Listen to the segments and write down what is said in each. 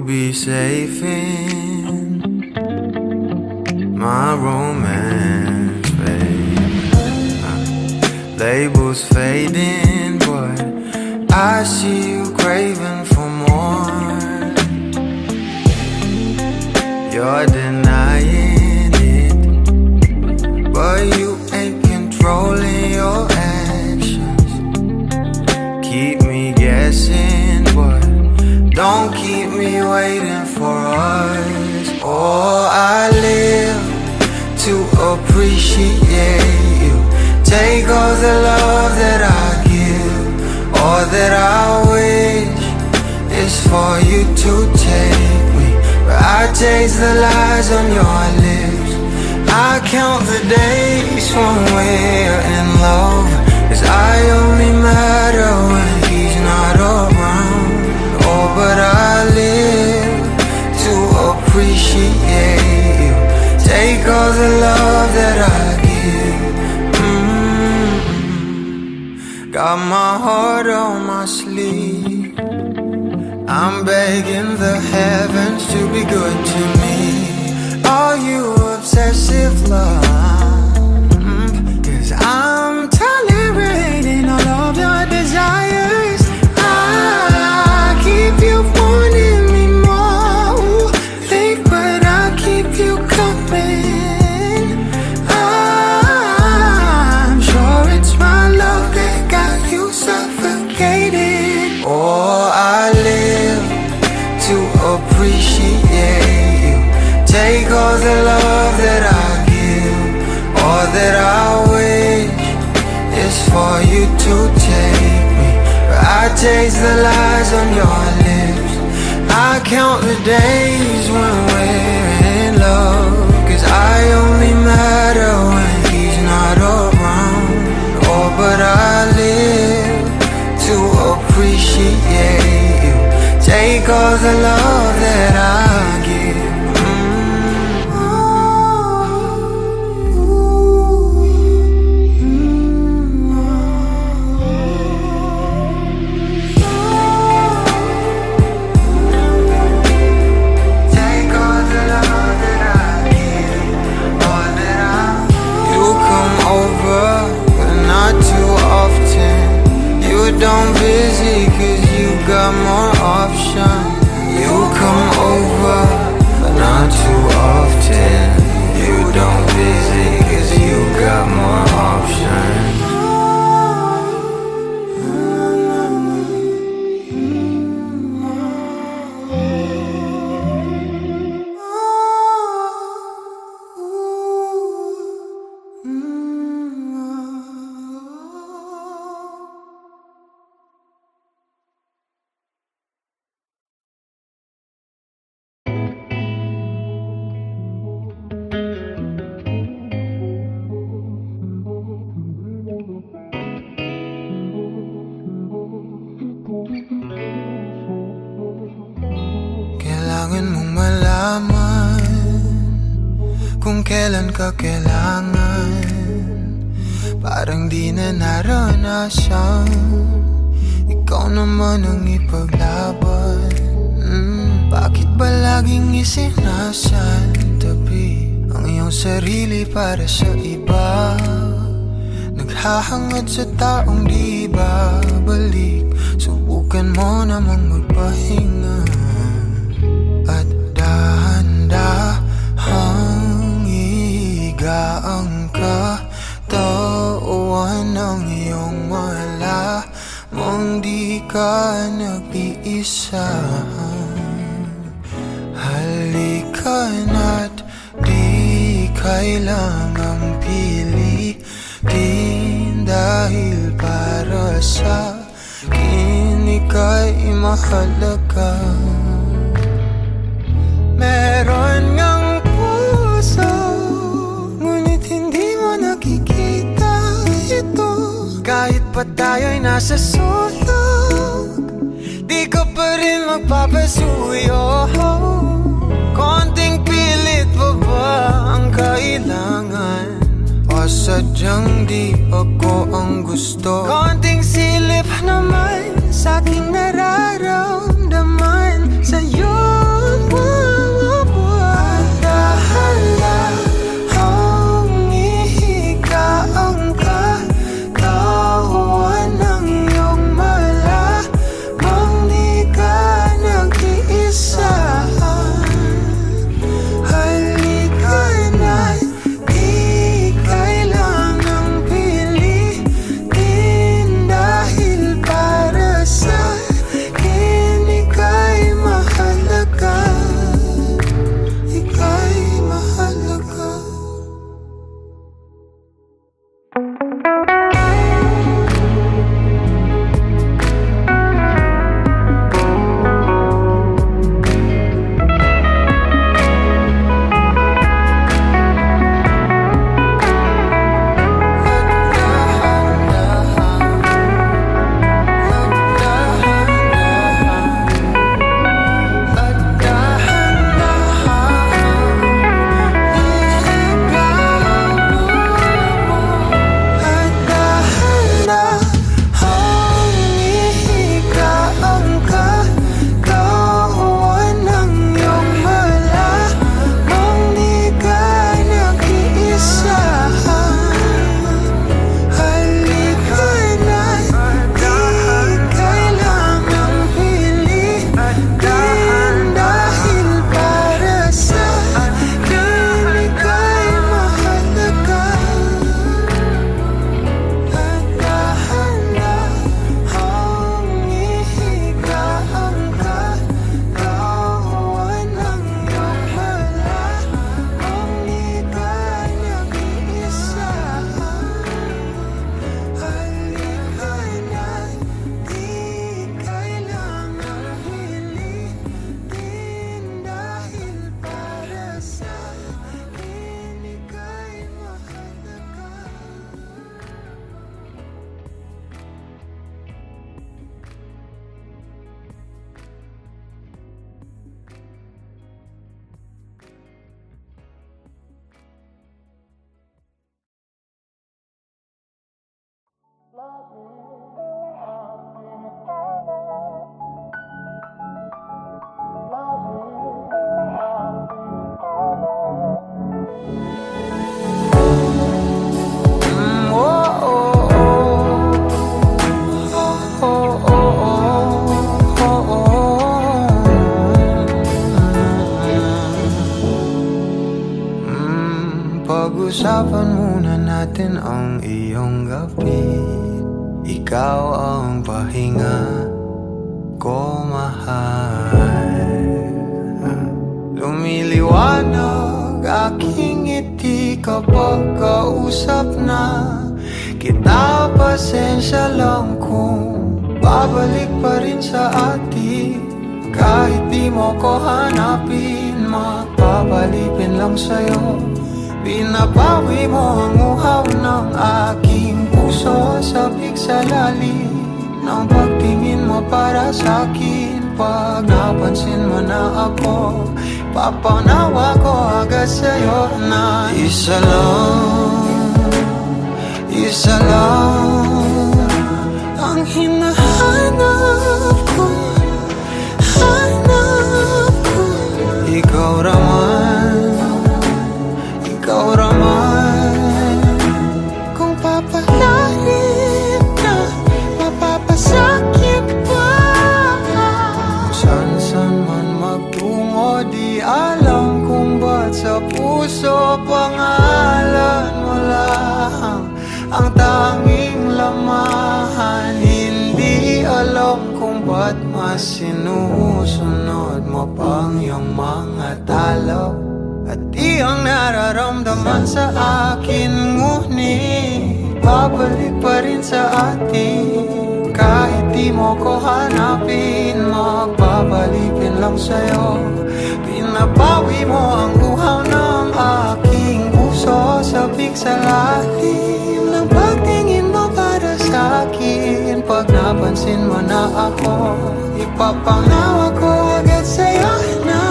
be safe in my romance, babe. Labels fading, but I see you craving for more. You're denying it, but you ain't controlling your actions. Keep me guessing, but don't keep me waiting for us. Oh, I live to appreciate you. Take all the love that I give. All that I wish is for you to take me, but I taste the lies on your lips. I count the days when we're in love, 'cause I only matter when he's not around. Oh, but I live to appreciate you. Take all the love that I give. Got my heart on my sleeve. I'm begging the heavens to be good to me. Are you obsessive love? 'Cause I'm tolerating all of your desires. I keep you wanting me more. Think, but I keep you coming. I'm sure it's my love that got you suffocated. Oh, I live to appreciate you. Take all the love that I give. All that I wish is for you to take me, but I taste the lies on your lips. I count the days when we're in love, 'cause I only matter when he's not around. Oh, but I live to appreciate you. Take all the love that I give. Don't busy, 'cause you got more options. You come over, but not too often. You don't busy, 'cause you got more options. Kailangan mong malaman kung kailan ka kailangan. Parang di na naranasan, ikaw naman ang ipaglaban. Bakit ba laging isinasantabi ang iyong sarili para sa iba? Naghahangad sa taong di babalik. Subukan mo namang magpahinga at dahan-dahang igaang katawan ng iyong malamang di ka nag-iisa. Halika na't di kailangang pilitin, dahil para sa akin ika'y mahalaga. Meron ngang puso, ngunit hindi mo nakikita ito. Kahit pa tayo'y nasa sulok, di ka pa rin magpapasuyo. Konting pilit pa ba ang kailangan? O sadyang di ako ang gusto? Konting silip naman sa aking nararamdaman sa'yo. Pag-usapan muna natin ang iyong gabi. Ikaw ang pahinga ko, mahal. Lumiliwanag aking ngiti kapag kausap na kita. Pasensya lang kung babalik pa rin sa atin. Kahit di mo ko hanapin, magpapalipin lang sa'yo. Binabawi mo ang uhaw ng aking puso. Sabik sa lalim ng pagtingin mo para sa'kin. Pag napansin mo na ako, papanawa ko agad sa'yo na isa lang ang hinahanap ko. Ikaw raman, kung papalalim na, mapapasakit pa. San man magtungo, di alam kung ba't sa puso pangalan mo lang ang tanging lamahan. Hindi alam kung ba't mas sinusunod mo pang iyong mga talo. At di ang nararamdaman sa akin, ngunit babalik pa rin sa atin. Kahit di mo ko hanapin, magpapalipin lang sa'yo. Pinabawi mo ang uhaw ng aking puso. Sabik sa lalim ng pagtingin mo para sa'kin. Pag napansin mo na ako, ipapanawa ko agad sa'yo na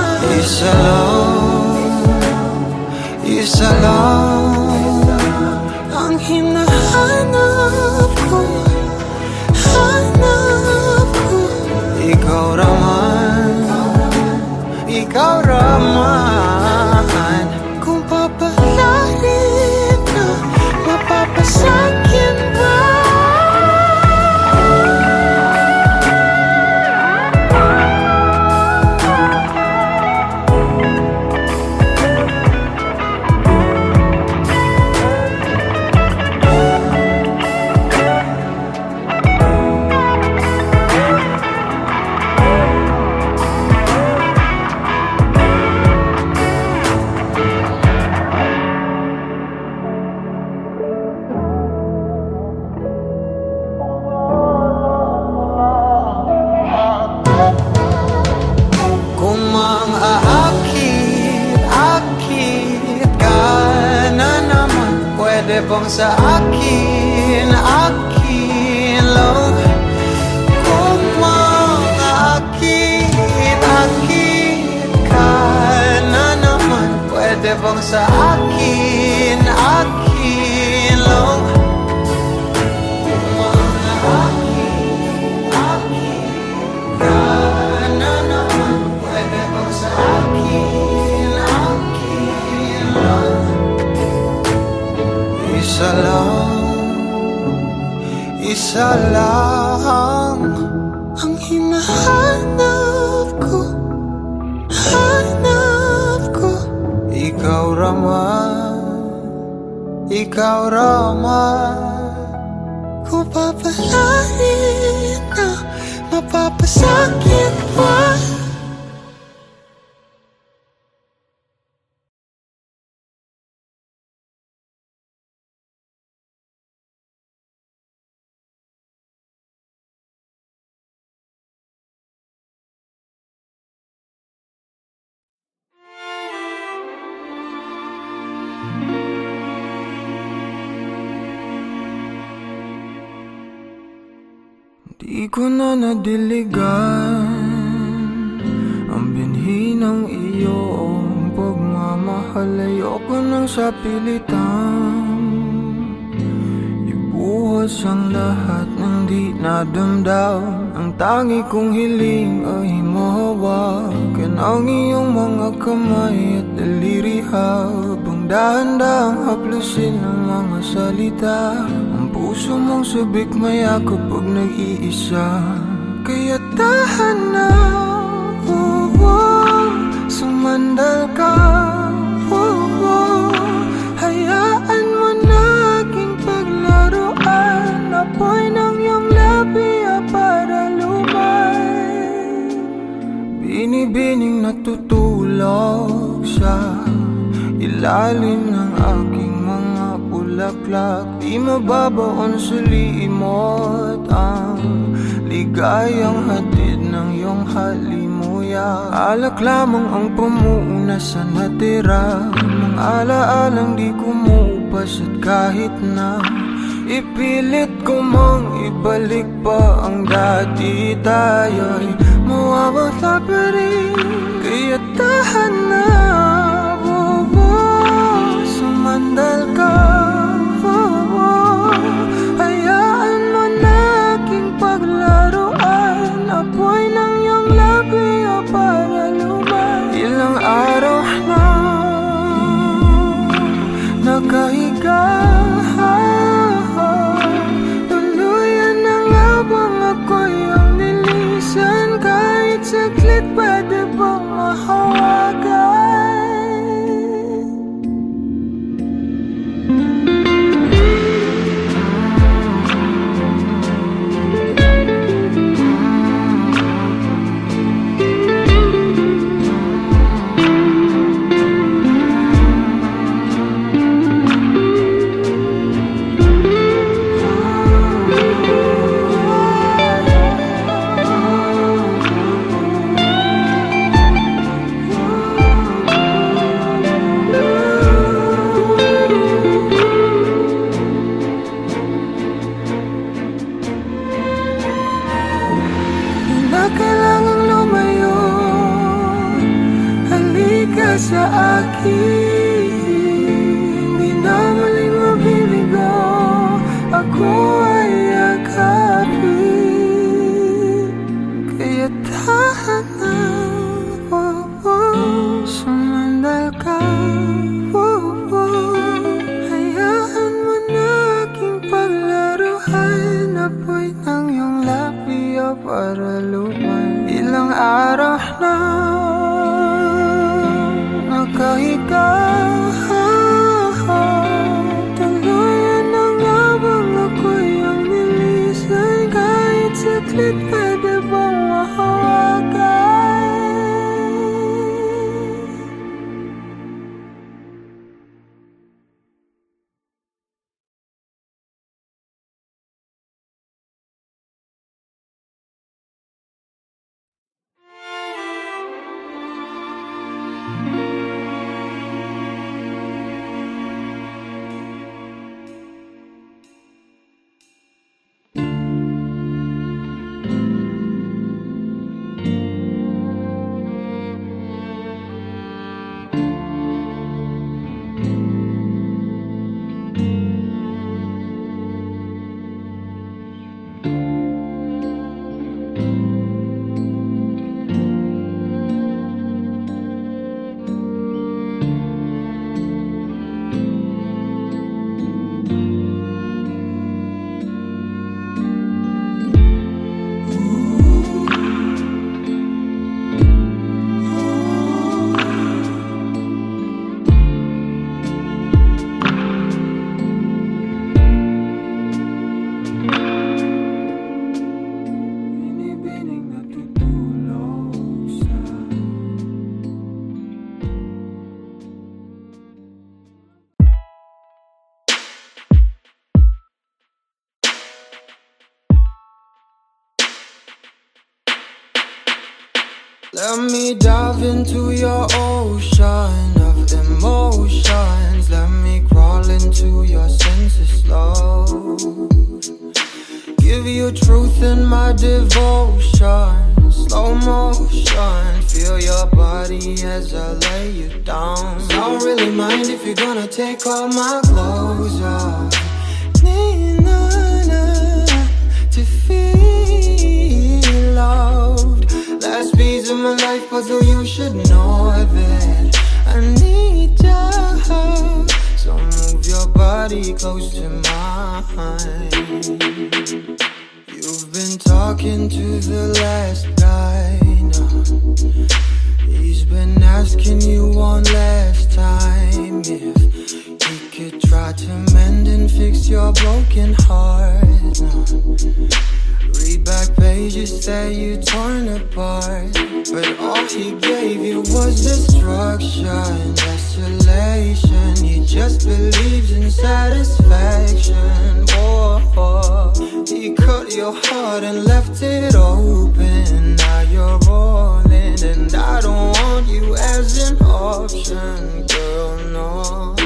isa lang ang hinahanap ko. Ikaw raman, kung papalalim na, mapapasakit ba? Bang sa akin lang, kung makakit ka na naman. Pwede bang sa akin lang, kung makakit ka na naman. Pwede bang sa akin lang. Isa lang ang hinahanap ko. Ikaw raman, kung papalarin na, mapapasakit pa. Di ko na nadiligan ang binhi ng iyong pagmamahal. Ayoko nang sa pilitan ibuhos ang lahat ng di nadamdam. Ang tangi kong hiling ay mahawakan ang iyong mga kamay at daliri, habang dahan-dahang haplusin ang mga salita. Puso mong sabik mayakap pag nag-iisa. Kaya tahan na, sumandal ka, hayaan natutulog sa ilalim ng aking mga bulaklak. Di mababaon sa limot ang ligayang hatid ng iyong halimuyak. Alak lamang ang pamuuna sa natira, mga alaalang di kumupas. At kahit na ipilit ko mang ibalik pa ang dati, tayo'y mawawala pa rin. Kaya tahan na, sumandal ka, hayaan mo na aking paglaruan. Apoy ng iyong labi o para lumay. Ilang araw na nakahiga, tuluyan na nga bang ako'y ang nilisan? Kahit saglit pwede bang mahawagan? Sa akin, di na muling mabibigo, ako ay yakapin. Kaya tahan na, sumandal ka, hayaan mo na aking paglaruan. Apoy ng iyong labi o para lumay. Ilang araw na nakahiga, tuluyan na nga bang ako'y ang nilisan? Kahit saglit pwede bang mahawagan? Let me dive into your ocean of emotions. Let me crawl into your senses slow. Give you truth in my devotion. Slow motion, feel your body as I lay you down. Don't really mind if you're gonna take all my clothes off. To feel loved. Last piece of my life puzzle, you should know that I need you. So move your body close to mine. You've been talking to the last guy now. He's been asking you one last time if he could try to mend and fix your broken heart. Read back pages that you torn apart, but all he gave you was destruction, desolation. He just believes in satisfaction. Oh, he cut your heart and left it open. Now you're rolling, and I don't want you as an option, girl, no.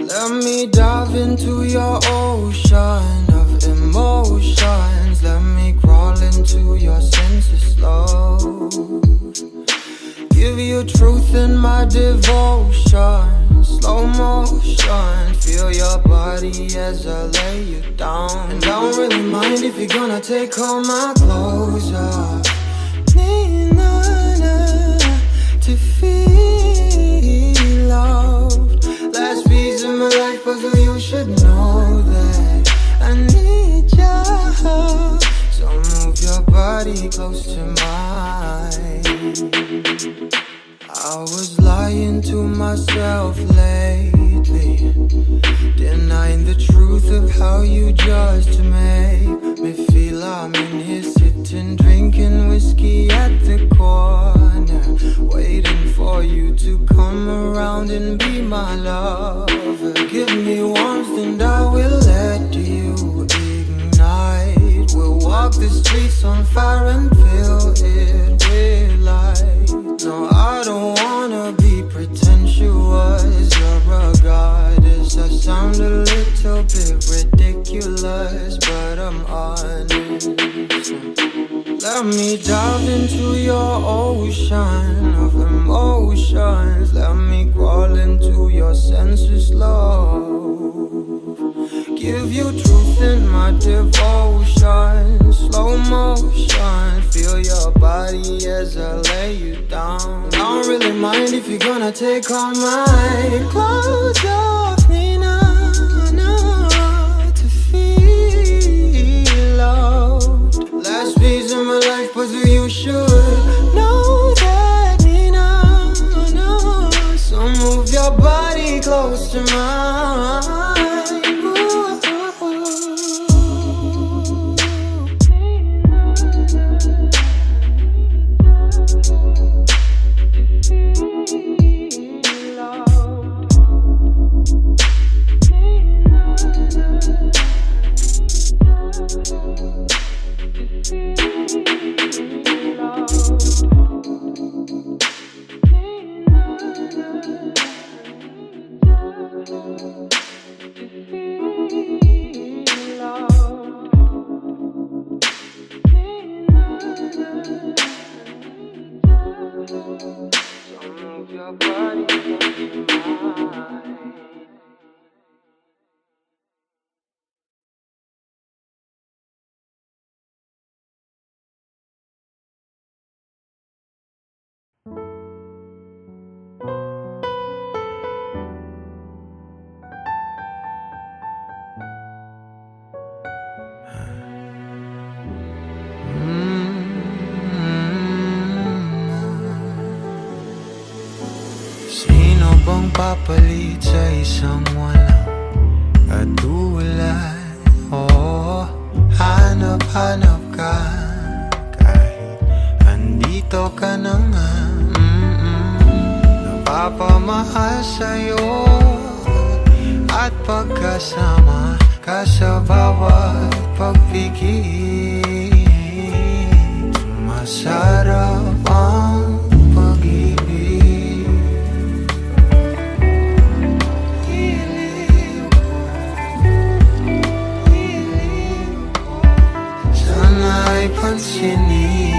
Let me dive into your ocean of emotions. Let me crawl into your senses slow. Give you truth in my devotion. Slow motion. Feel your body as I lay you down. And I don't really mind if you're gonna take all my clothes off. Need none to feel loved. Last piece of my life puzzle, you should know that I need you. So move your body close to mine. I was lying to myself lately, denying the truth of how you just make me feel. I'm in here sitting, drinking whiskey at the corner, waiting for you to come around and be my lover. Give me warmth and I will let you ignite. We'll walk the streets on fire and fill it with light. No, I don't wanna be pretentious. You're a goddess. I sound a little bit ridiculous, but I'm honest. Let me dive into your ocean of emotions. Let me crawl into your senses, love. Give you truth in my devotion. Slow motion. Feel your body as I lay you down. I don't really mind if you're gonna take all my clothes off me now, to feel loved. Last piece of my life, but you should know that me now. So move your body close to mine. Papalit sa isang walang katulad. Oh, hanap-hanap ka kahit andito ka na nga. Napapamahal sa'yo at pagkasama ka sa bawat pagpigil. Masarap ang pansinin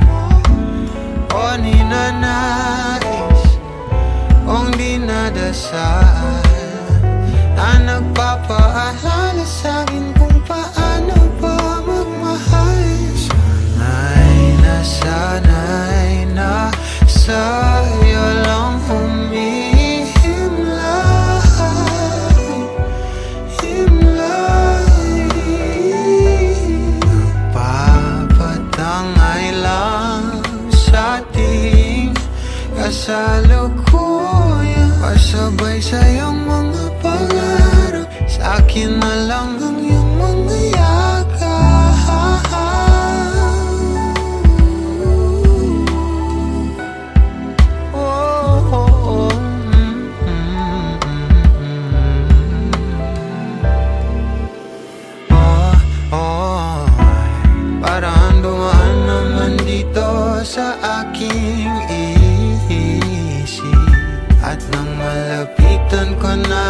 mo o ninanais kong dinadasal na nagpapaalala sa'kin kung paano ba magmahal. Sana'y nasanay na.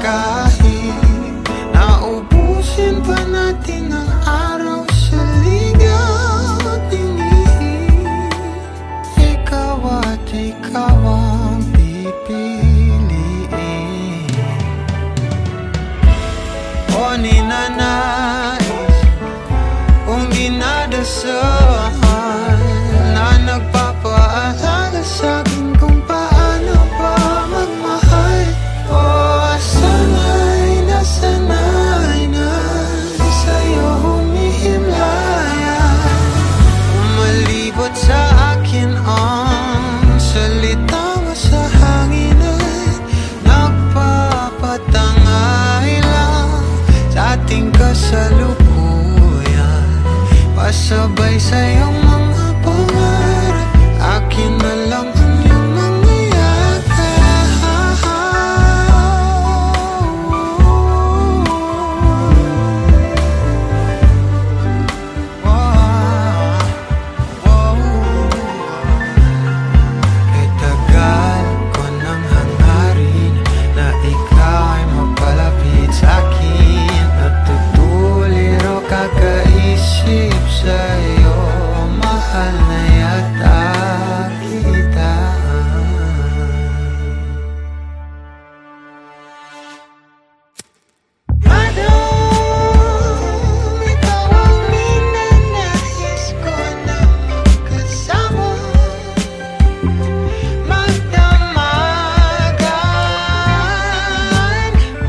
Kahit naubusin pa natin ang araw sa ligaw at tingin, ikaw at ikaw ang pipiliin. O ninanais kung dinadasal na nagpapaalala sa'kin kung paano pa magmahal. O sana'y nasanay na sa'yo humihimlayan. Umalibot sa akin ang salita mo sa hangin at nagpapatangay lang sa ating kasalukuyan. Pasabay sa iyong mga pangarap, akin na lang ang iyong mga yakap. Kay tagal ko nang hangarin na ikaw ay mapalapit sa'kin, natutuliro kakaisip sa'yo, mahal na yata kita. Madam, ikaw ang ninanais ko na magkasama, magdamagan.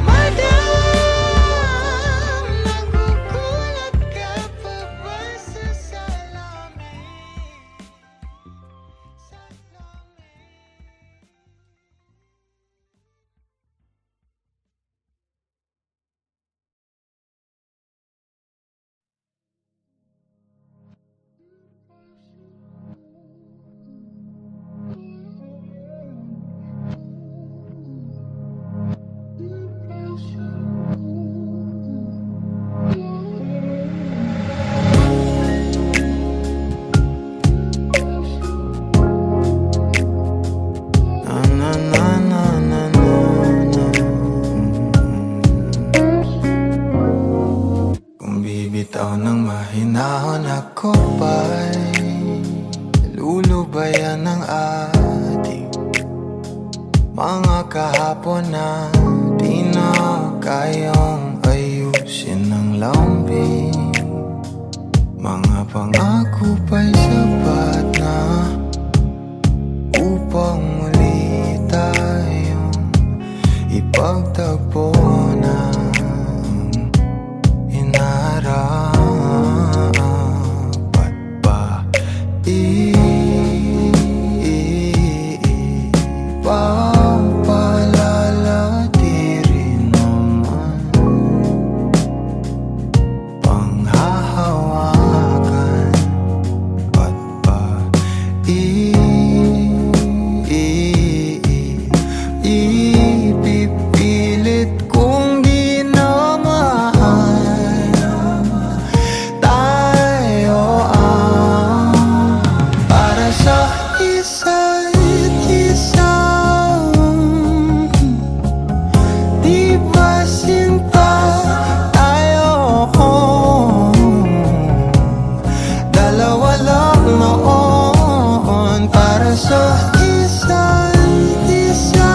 Madam, nagugulat ka pa ba sa salamin? Na na na na na na. Kung bibitaw ng mahinahon ako ba'y lulubayan ng ating mga kahapon na di na kayang ayusin ng lambing. Mga pangako pa'y sapat na upang muli tayong ipagtagpo ng inarapat pa. Ipagpalalati rin naman panghahawakan at ipipilit kong di na mahal. Tayo ang para sa isa't isa. Di ba sinta tayo? Dalawa lang noon para sa isa't isa.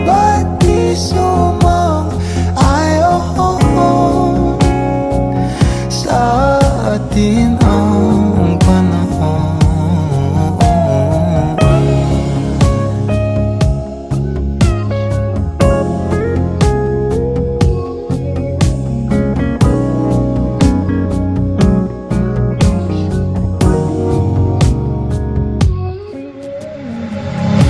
Ba't di sumang-ayon sa atin ang panahon?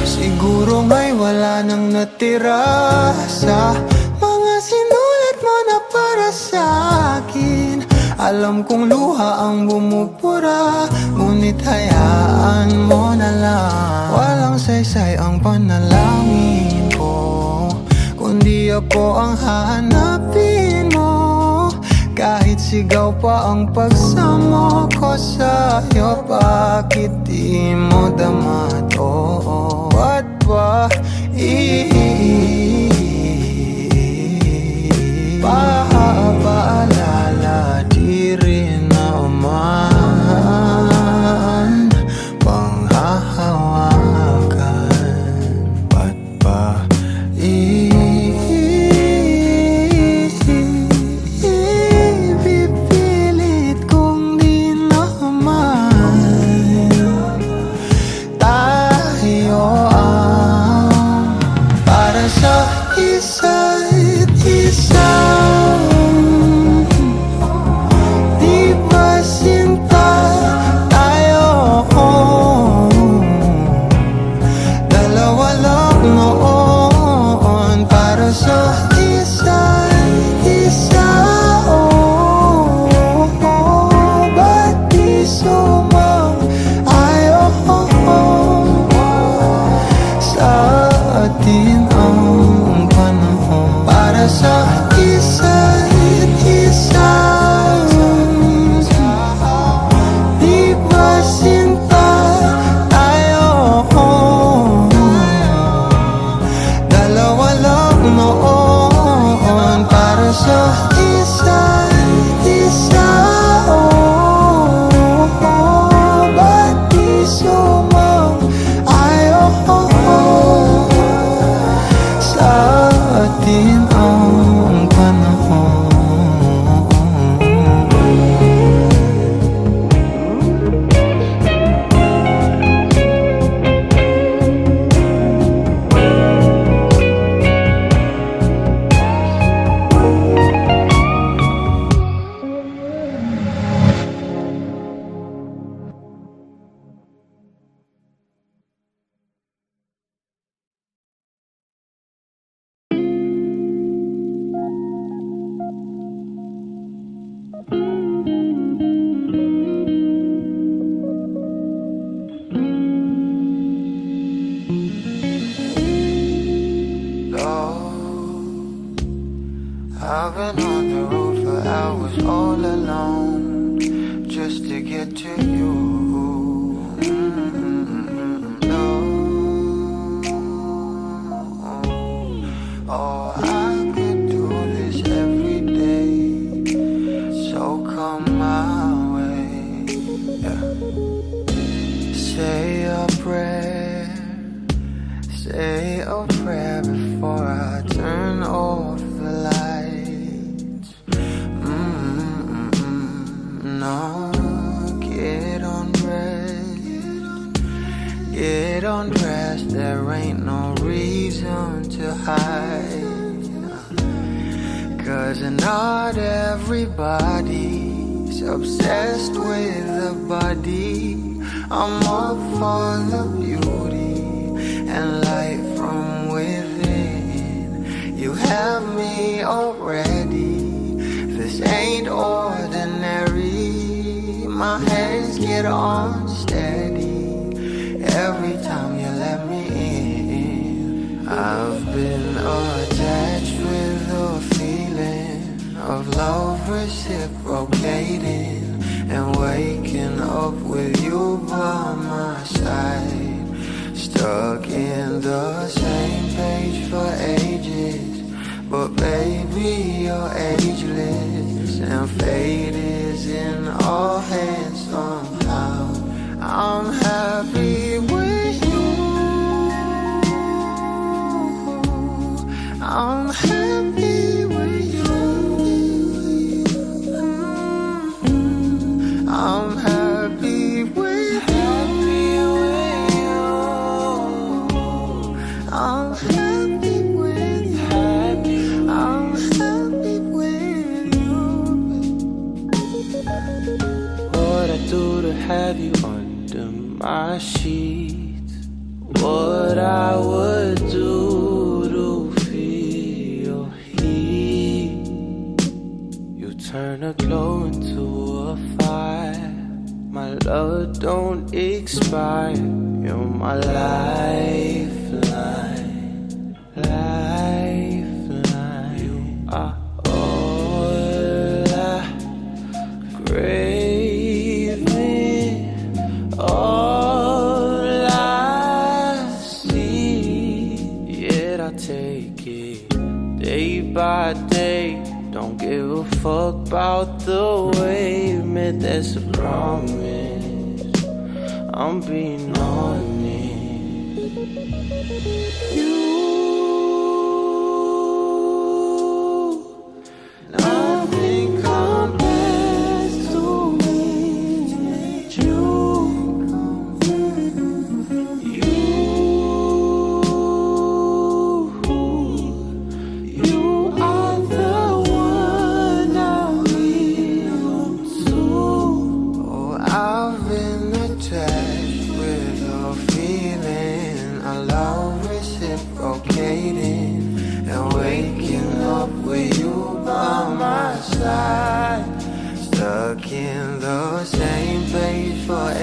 Siguro nga'y wala nang natira sa mga sinulat mo na para sa akin. Alam kong luha ang bumubura, ngunit hayaan mo na lang. Walang saysay ang panalangin ko, kundi ako ang hahanapin mo. Kahit sigaw pa ang pagsamo ko sa'yo, bakit di mo damat, ba't ba paalala di rin naman panghahawakan? Ba't ba ipipilit kong di naman tayo ang para sa isa't isa? Di ba sinta tayo? Dalawa lang noon para sa isa't isa. Ba't di sumang-ayon sa atin ang panahon para sa isa't isa? Di ba sinta tayo? Dalawa lang noon para sa isa't isa. Ba't di sumang-ayon sa atin ang panahon? I've been on the road for hours all alone just to get to you. No. Oh, I could do this every day, so come my way. Yeah. Say a prayer, say a prayer before I turn off the light. No, get undressed, there ain't no reason to hide. 'Cause not everybody's obsessed with the body. I'm up for the beauty and light from within. You have me already, this ain't ordinary. My hands get unsteady every time you let me in. I've been attached with a feeling of love reciprocating, and waking up with you by my side. Stuck in the same page for ages, but baby you're ageless, and fate is in our hands somehow. I'm happy with you, I'm happy with you, I'm happy with you, I'm happy with you, I'm happy with you. What I do to have you under my sheets, what I would do to feel your heat. You turn a glow into a fire, my love don't expire. You're my lifeline, lifeline. You are all I crave, all fuck about the way you meant that's a promise. I'm being honest. Nothing compares to me. You are the one I live to. Oh, I've been attached with a feeling, a love reciprocating, and waking up with you by my side, stuck in the same place forever.